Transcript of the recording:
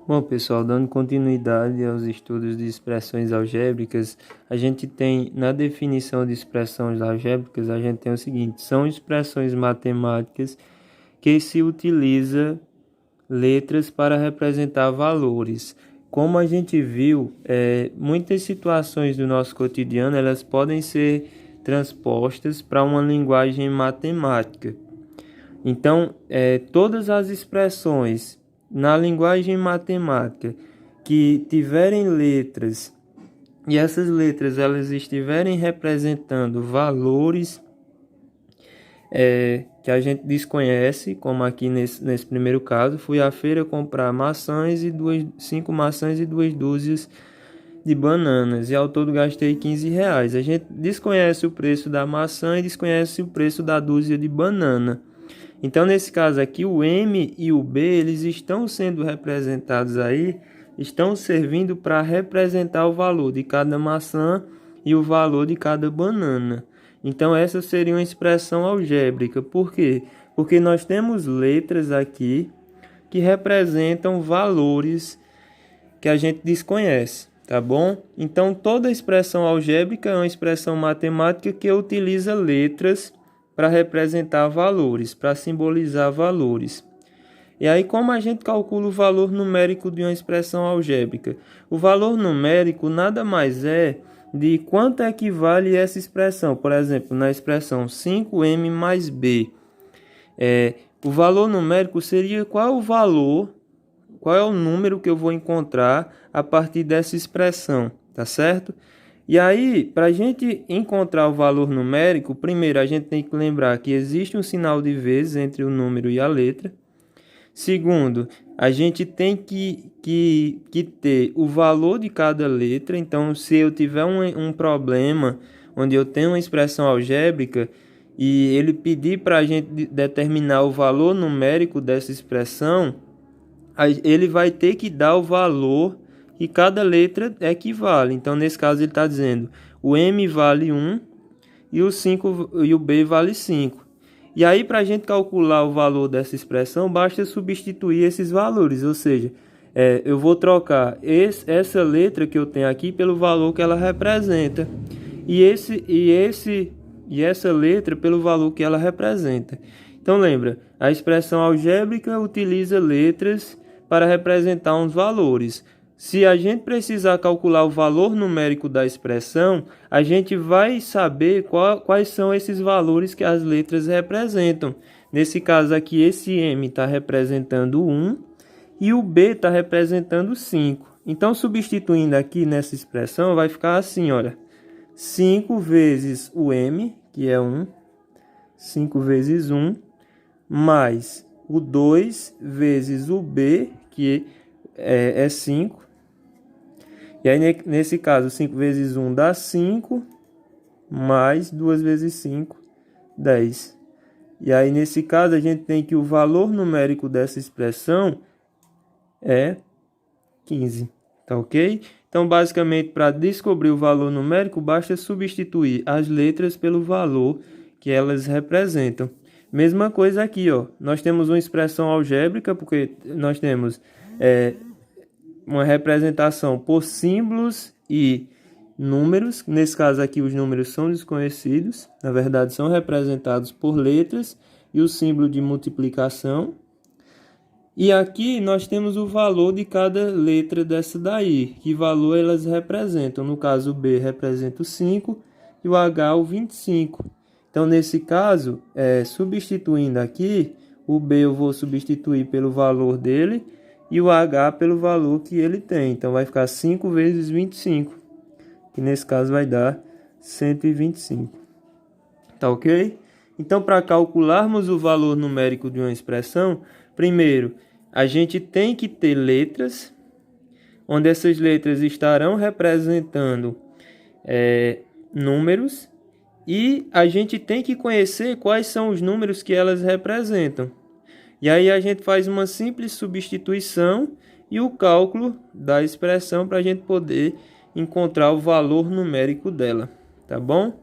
Bom, pessoal, dando continuidade aos estudos de expressões algébricas, a gente tem, na definição de expressões algébricas, a gente tem o seguinte: são expressões matemáticas que se utiliza letras para representar valores. Como a gente viu, muitas situações do nosso cotidiano, elas podem ser transpostas para uma linguagem matemática. Então, todas as expressões na linguagem matemática que tiverem letras e essas letras elas estiverem representando valores que a gente desconhece, como aqui nesse primeiro caso, fui à feira comprar maçãs e 5 maçãs e 2 dúzias de bananas, e ao todo gastei R$ 15. A gente desconhece o preço da maçã e desconhece o preço da dúzia de banana. Então, nesse caso aqui, o M e o B, eles estão sendo representados aí, estão servindo para representar o valor de cada maçã e o valor de cada banana. Então, essa seria uma expressão algébrica. Por quê? Porque nós temos letras aqui que representam valores que a gente desconhece, tá bom? Então, toda expressão algébrica é uma expressão matemática que utiliza letras para representar valores, para simbolizar valores. E aí, como a gente calcula o valor numérico de uma expressão algébrica? O valor numérico nada mais é de quanto equivale essa expressão. Por exemplo, na expressão 5m mais b, o valor numérico seria qual é o valor, qual é o número que eu vou encontrar a partir dessa expressão, tá certo? E aí, para a gente encontrar o valor numérico, primeiro a gente tem que lembrar que existe um sinal de vezes entre o número e a letra. Segundo, a gente tem que ter o valor de cada letra. Então, se eu tiver um problema onde eu tenho uma expressão algébrica e ele pedir para a gente determinar o valor numérico dessa expressão, ele vai ter que dar o valor que cada letra equivale. Então, nesse caso, ele está dizendo o M vale 1 e o B vale 5. E aí, para a gente calcular o valor dessa expressão, basta substituir esses valores. Ou seja, eu vou trocar essa letra que eu tenho aqui pelo valor que ela representa. E essa letra pelo valor que ela representa. Então, lembra, a expressão algébrica utiliza letras para representar uns valores. Se a gente precisar calcular o valor numérico da expressão, a gente vai saber quais são esses valores que as letras representam. Nesse caso aqui, esse M está representando 1 e o B está representando 5. Então, substituindo aqui nessa expressão, vai ficar assim, olha. 5 vezes o M, que é 1, 5 vezes 1, mais o 2 vezes o B, que é 5. E aí, nesse caso, 5 vezes 1 dá 5, mais 2 vezes 5, 10. E aí, nesse caso, a gente tem que o valor numérico dessa expressão é 15. Tá ok? Então, basicamente, para descobrir o valor numérico, basta substituir as letras pelo valor que elas representam. Mesma coisa aqui, ó. Nós temos uma expressão algébrica, porque nós temos uma representação por símbolos e números. Nesse caso aqui, os números são desconhecidos. Na verdade, são representados por letras e o símbolo de multiplicação. E aqui nós temos o valor de cada letra dessa daí. Que valor elas representam. No caso, o B representa o 5 e o H o 25. Então, nesse caso, substituindo aqui, o B eu vou substituir pelo valor dele e o H pelo valor que ele tem. Então, vai ficar 5 vezes 25, que nesse caso vai dar 125. Tá ok? Então, para calcularmos o valor numérico de uma expressão, primeiro, a gente tem que ter letras, onde essas letras estarão representando números, e a gente tem que conhecer quais são os números que elas representam. E aí a gente faz uma simples substituição e o cálculo da expressão para a gente poder encontrar o valor numérico dela, tá bom?